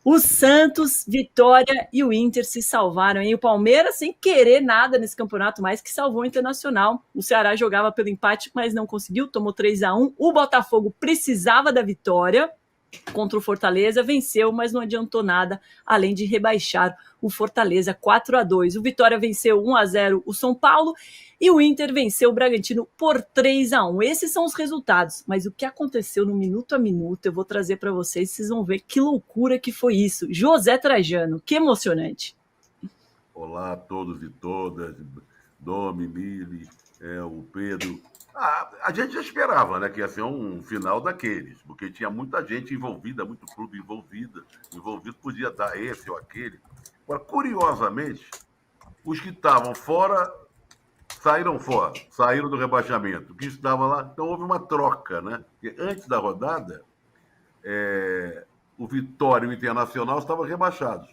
O Santos, Vitória e o Inter se salvaram. E o Palmeiras, sem querer nada nesse campeonato, mais que salvou o Internacional. O Ceará jogava pelo empate, mas não conseguiu, tomou 3-1. O Botafogo precisava da vitória contra o Fortaleza, venceu, mas não adiantou nada, além de rebaixar o Fortaleza 4-2. O Vitória venceu 1-0 o São Paulo e o Inter venceu o Bragantino por 3-1. Esses são os resultados, mas o que aconteceu no minuto a minuto eu vou trazer para vocês, vocês vão ver que loucura que foi isso. José Trajano, que emocionante. Olá a todos e todas, Domi, Mili, o Pedro. A gente já esperava, né, que ia ser um final daqueles, porque tinha muita gente envolvida, muito clube envolvido, podia dar esse ou aquele. Agora, curiosamente, os que estavam fora saíram do rebaixamento. Que estavam lá, então houve uma troca, né? Porque antes da rodada, o Vitória e o Internacional estavam rebaixados.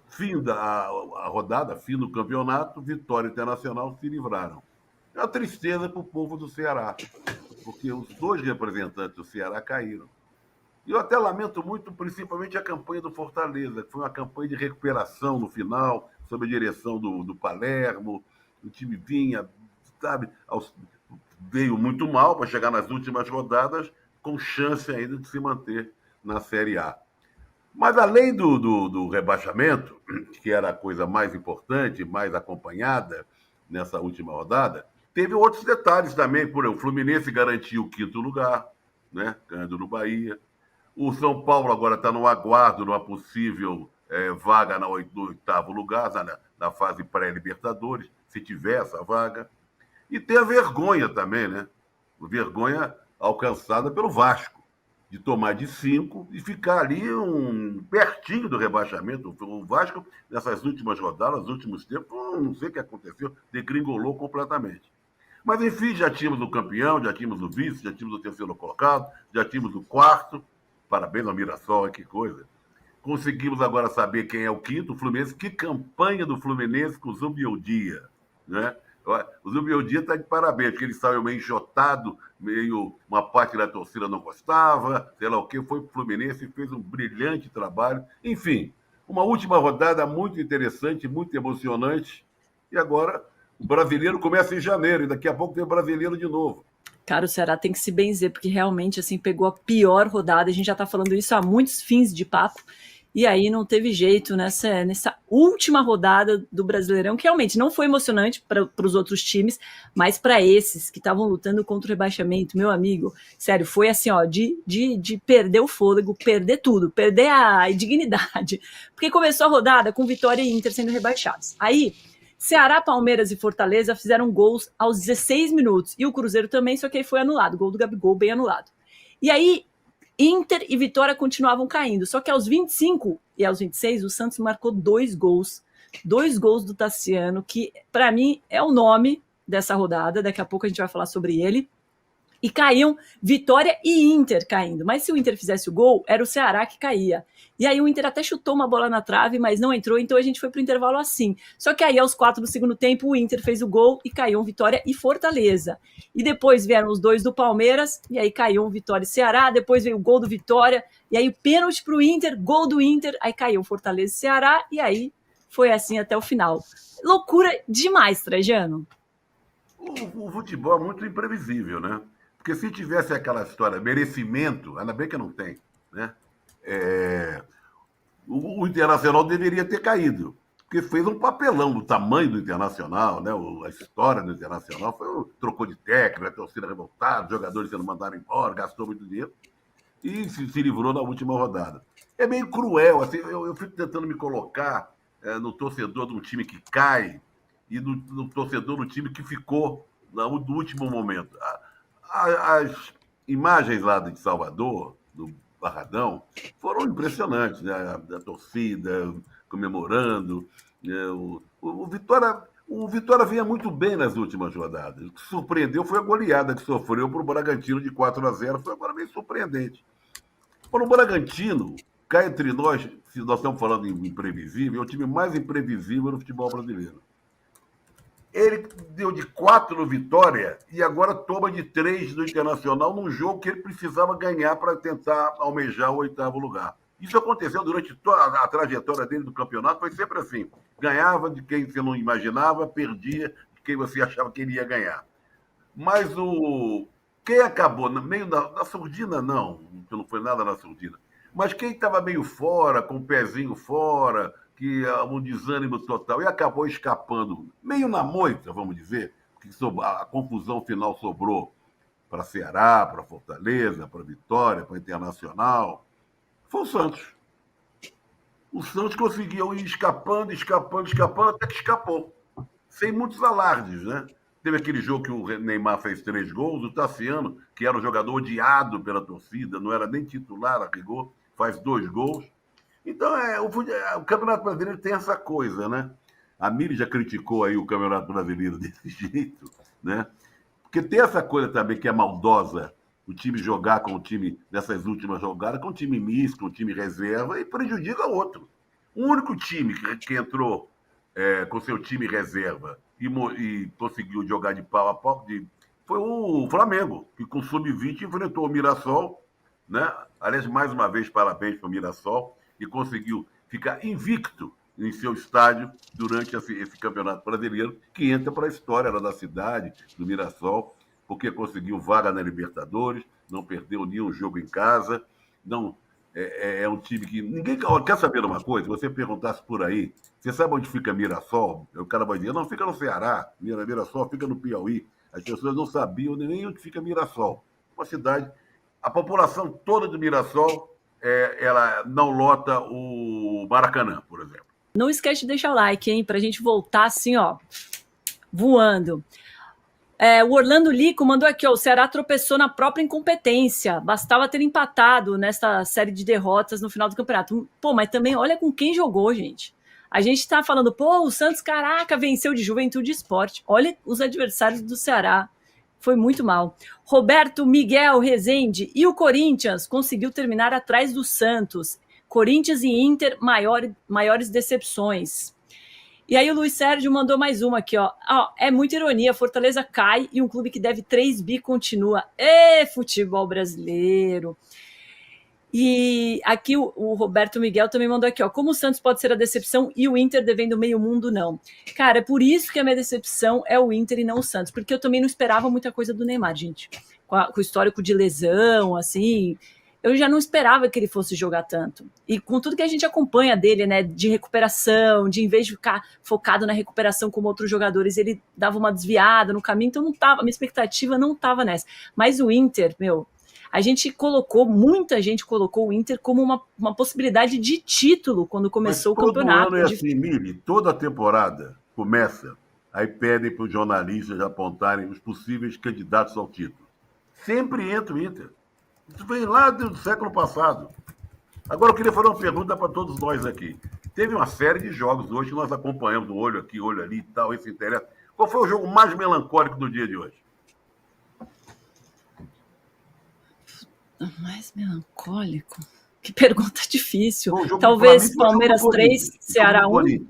Fim da rodada, fim do campeonato, Vitória e Internacional se livraram. É uma tristeza para o povo do Ceará, porque os dois representantes do Ceará caíram. E eu até lamento muito, principalmente, a campanha do Fortaleza, que foi uma campanha de recuperação no final, sob a direção do Palermo. O time vinha, sabe, veio muito mal para chegar nas últimas rodadas, com chance ainda de se manter na Série A. Mas além do rebaixamento, que era a coisa mais importante, mais acompanhada nessa última rodada, teve outros detalhes também. Por exemplo, o Fluminense garantiu o 5º lugar, né, ganhando no Bahia. O São Paulo agora está no aguardo de uma possível vaga no 8º lugar, na fase pré-Libertadores, se tiver essa vaga. E tem a vergonha também, né? A vergonha alcançada pelo Vasco, de tomar de 5 e ficar ali pertinho do rebaixamento. O Vasco, nessas últimas rodadas, nos últimos tempos, não sei o que aconteceu, degringolou completamente. Mas, enfim, já tínhamos o campeão, já tínhamos o vice, já tínhamos o 3º colocado, já tínhamos o 4º. Parabéns ao Mirassol, que coisa. Conseguimos agora saber quem é o 5º, o Fluminense. Que campanha do Fluminense com o Zubeldia, né? O Zubeldia está de parabéns, porque ele saiu meio enxotado, uma parte da torcida não gostava, sei lá o que, foi para o Fluminense e fez um brilhante trabalho. Enfim, uma última rodada muito interessante, muito emocionante. E agora o brasileiro começa em janeiro, e daqui a pouco tem o brasileiro de novo. Cara, o Ceará tem que se benzer, porque realmente, assim, pegou a pior rodada. A gente já tá falando isso há muitos fins de papo. E aí não teve jeito nessa última rodada do Brasileirão, que realmente não foi emocionante para os outros times, mas para esses que estavam lutando contra o rebaixamento, meu amigo, sério, foi assim, ó, de perder o fôlego, perder tudo, perder a dignidade. Porque começou a rodada com Vitória e Inter sendo rebaixados. Aí Ceará, Palmeiras e Fortaleza fizeram gols aos 16 minutos. E o Cruzeiro também, só que aí foi anulado. Gol do Gabigol bem anulado. E aí, Inter e Vitória continuavam caindo. Só que aos 25 e aos 26, o Santos marcou 2 gols. 2 gols do Tassiano, que para mim é o nome dessa rodada. Daqui a pouco a gente vai falar sobre ele. E caíam Vitória e Inter caindo. Mas se o Inter fizesse o gol, era o Ceará que caía. E aí o Inter até chutou uma bola na trave, mas não entrou, então a gente foi pro intervalo assim. Só que aí aos 4 do segundo tempo, o Inter fez o gol e caiu Vitória e Fortaleza. E depois vieram os 2 do Palmeiras, e aí caiu Vitória e Ceará, depois veio o gol do Vitória, e aí pênalti pro Inter, gol do Inter, aí caiu Fortaleza e Ceará, e aí foi assim até o final. Loucura demais, Trajano. O futebol é muito imprevisível, né? Porque se tivesse aquela história, merecimento, ainda bem que não tem, né? O Internacional deveria ter caído, porque fez um papelão do tamanho do Internacional, né? A história do Internacional trocou de técnico, a torcida revoltada, jogadores sendo mandados embora, gastou muito dinheiro e se livrou na última rodada. É meio cruel, assim, eu fico tentando me colocar no torcedor de um time que cai e no torcedor do time que ficou no último momento. As imagens lá de Salvador, do Barradão, foram impressionantes, né? A torcida comemorando. Né? O Vitória vinha muito bem nas últimas rodadas. O que surpreendeu foi a goleada que sofreu para o Bragantino de 4-0. Foi agora meio surpreendente. Para o Bragantino, cá entre nós, se nós estamos falando em imprevisível, é o time mais imprevisível no futebol brasileiro. Ele deu de 4 no Vitória e agora toma de 3 no Internacional num jogo que ele precisava ganhar para tentar almejar o 8º lugar. Isso aconteceu durante toda a trajetória dele do campeonato, foi sempre assim. Ganhava de quem você não imaginava, perdia de quem você achava que ele ia ganhar. Mas quem acabou, meio na surdina, não, que não foi nada na surdina, mas quem estava meio fora, com o pezinho fora, que um desânimo total, e acabou escapando, meio na moita, vamos dizer, que a confusão final sobrou para Ceará, para Fortaleza, para Vitória, para Internacional, foi o Santos. O Santos conseguiu ir escapando, até que escapou. Sem muitos alardes, né? Teve aquele jogo que o Neymar fez 3 gols, o Tassiano, que era um jogador odiado pela torcida, não era nem titular a rigor, faz 2 gols. Então, o Campeonato Brasileiro tem essa coisa, né? A Miri já criticou aí o Campeonato Brasileiro desse jeito, né? Porque tem essa coisa também que é maldosa, o time jogar com o time nessas últimas jogadas, com o time misto, com o time reserva, e prejudica o outro. O único time que entrou com seu time reserva e conseguiu jogar de pau a pau foi o Flamengo, que com sub-20 enfrentou o Mirassol, né? Aliás, mais uma vez, parabéns para o Mirassol, e conseguiu ficar invicto em seu estádio durante esse campeonato brasileiro, que entra para a história da cidade, do Mirassol, porque conseguiu vaga na Libertadores, não perdeu nenhum jogo em casa, não é um time que... Ninguém quer saber de uma coisa, se você perguntasse por aí, você sabe onde fica Mirassol? O cara vai dizer, não, fica no Ceará, Mirassol fica no Piauí. As pessoas não sabiam nem onde fica Mirassol. Uma cidade... A população toda de Mirassol, ela não lota o Maracanã, por exemplo. Não esquece de deixar o like, hein? Pra gente voltar assim, ó, voando. O Orlando Lico mandou aqui, ó, o Ceará tropeçou na própria incompetência. Bastava ter empatado nesta série de derrotas no final do campeonato. Pô, mas também olha com quem jogou, gente. A gente tá falando, pô, o Santos, caraca, venceu de Juventude Esporte. Olha os adversários do Ceará. Foi muito mal. Roberto Miguel Rezende. E o Corinthians conseguiu terminar atrás do Santos. Corinthians e Inter, maiores decepções. E aí o Luiz Sérgio mandou mais uma aqui, ó. É muita ironia, Fortaleza cai e um clube que deve 3 bi continua. Futebol brasileiro. E aqui o Roberto Miguel também mandou aqui, ó. Como o Santos pode ser a decepção e o Inter devendo meio mundo, não? Cara, é por isso que a minha decepção é o Inter e não o Santos, porque eu também não esperava muita coisa do Neymar, gente. Com o histórico de lesão, assim... Eu já não esperava que ele fosse jogar tanto. E com tudo que a gente acompanha dele, né, de recuperação, de em vez de ficar focado na recuperação como outros jogadores, ele dava uma desviada no caminho, então a minha expectativa não estava nessa. Mas o Inter, muita gente colocou o Inter como uma possibilidade de título quando começou o campeonato. Todo ano é assim, Miri, toda a temporada começa, aí pedem para os jornalistas apontarem os possíveis candidatos ao título. Sempre entra o Inter. Isso vem lá do século passado. Agora eu queria fazer uma pergunta para todos nós aqui. Teve uma série de jogos hoje que nós acompanhamos, um olho aqui, olho ali e tal, esse interessa. Qual foi o jogo mais melancólico do dia de hoje? Mais melancólico? Que pergunta difícil. Talvez Palmeiras 3, Ceará 1.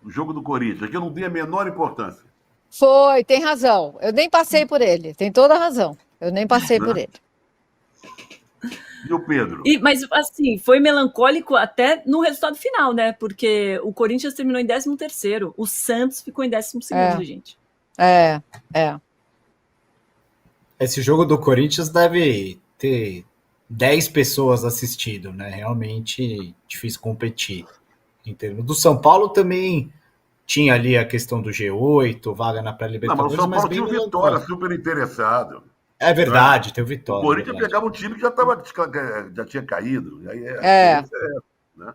O jogo do Corinthians, aqui eu não dei a menor importância. Foi, tem razão. Eu nem passei por ele, tem toda a razão. Eu nem passei por ele. E o Pedro? Mas, assim, foi melancólico até no resultado final, né? Porque o Corinthians terminou em 13º, o Santos ficou em 12º, gente. Esse jogo do Corinthians deve ter 10 pessoas assistindo, né? Realmente difícil competir. Em termos do São Paulo também tinha ali a questão do G8, vaga na pré-Libertadores. Não, mas o São Paulo tinha o Vitória, super interessado. É verdade, tem o Vitória. O Corinthians pegava um time que já tinha caído. E aí né?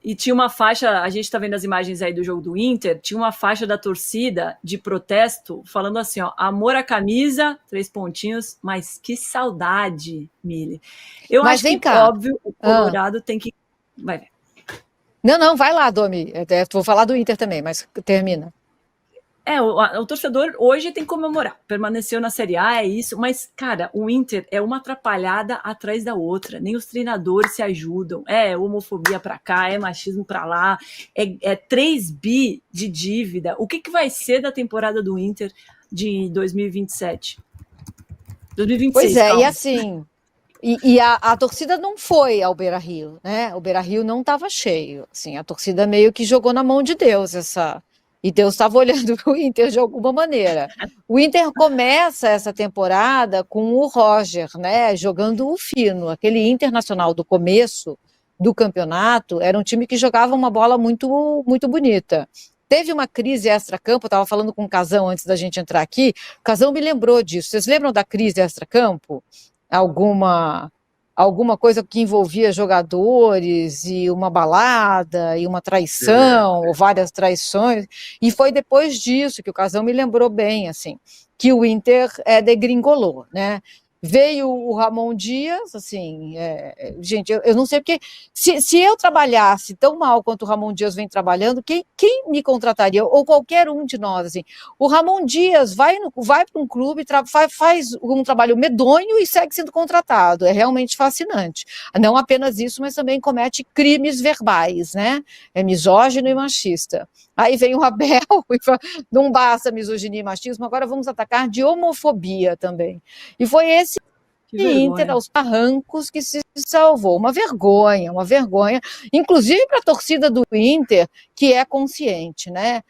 E tinha uma faixa, a gente está vendo as imagens aí do jogo do Inter, tinha uma faixa da torcida de protesto falando assim, ó, amor à camisa, 3 pontinhos, mas que saudade, Mili. Eu mas acho vem que, cá. óbvio, o Colorado tem que... Vai ver. Não, vai lá, Domi. Vou falar do Inter também, mas termina. O torcedor hoje tem que comemorar. Permaneceu na Série A, é isso. Mas, cara, o Inter é uma atrapalhada atrás da outra. Nem os treinadores se ajudam. É homofobia pra cá, é machismo pra lá. É 3 bi de dívida. O que vai ser da temporada do Inter de 2027? 2026, Pois é, calma. e assim... E a torcida não foi ao Beira-Rio, né? O Beira-Rio não estava cheio. Assim, a torcida meio que jogou na mão de Deus essa. E Deus estava olhando para o Inter de alguma maneira. O Inter começa essa temporada com o Roger, né? Jogando o fino. Aquele Internacional do começo do campeonato era um time que jogava uma bola muito, muito bonita. Teve uma crise extra-campo, eu estava falando com o Casão antes da gente entrar aqui. O Casão me lembrou disso. Vocês lembram da crise extra-campo? Alguma coisa que envolvia jogadores e uma balada e uma traição ou várias traições, e foi depois disso que o Casão me lembrou bem, assim, que o Inter degringolou, né? Veio o Ramon Dias, assim, gente, eu não sei porque, se eu trabalhasse tão mal quanto o Ramon Dias vem trabalhando, quem me contrataria? Ou qualquer um de nós, assim. O Ramon Dias vai para um clube, faz um trabalho medonho e segue sendo contratado, é realmente fascinante. Não apenas isso, mas também comete crimes verbais, né? É misógino e machista. Aí vem o Abel, e fala, não basta misoginia e machismo, agora vamos atacar de homofobia também. E foi esse Inter aos barrancos que se salvou. Uma vergonha, inclusive para a torcida do Inter, que é consciente, né?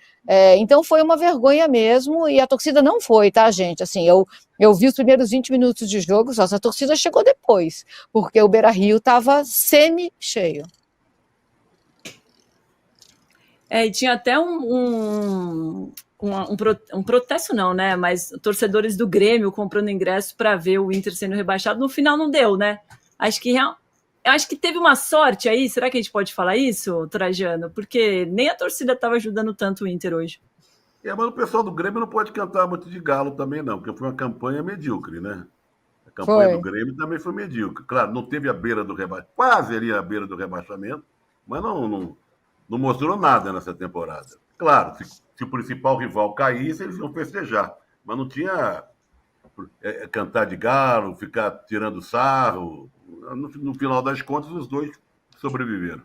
Então foi uma vergonha mesmo, e a torcida não foi, tá, gente? Assim, eu vi os primeiros 20 minutos de jogo, só a torcida chegou depois, porque o Beira-Rio estava semi-cheio. E tinha até um protesto não, né? Mas torcedores do Grêmio comprando ingresso para ver o Inter sendo rebaixado. No final não deu, né? Acho que teve uma sorte aí. Será que a gente pode falar isso, Trajano? Porque nem a torcida estava ajudando tanto o Inter hoje. Mas o pessoal do Grêmio não pode cantar muito de galo também, não, porque foi uma campanha medíocre, né? A campanha do Grêmio também foi medíocre. Claro, não teve a beira do rebaixamento, quase ali a beira do rebaixamento, mas não mostrou nada nessa temporada. Claro, se o principal rival caísse, eles iam festejar. Mas não tinha cantar de galo, ficar tirando sarro. No final das contas, os dois sobreviveram.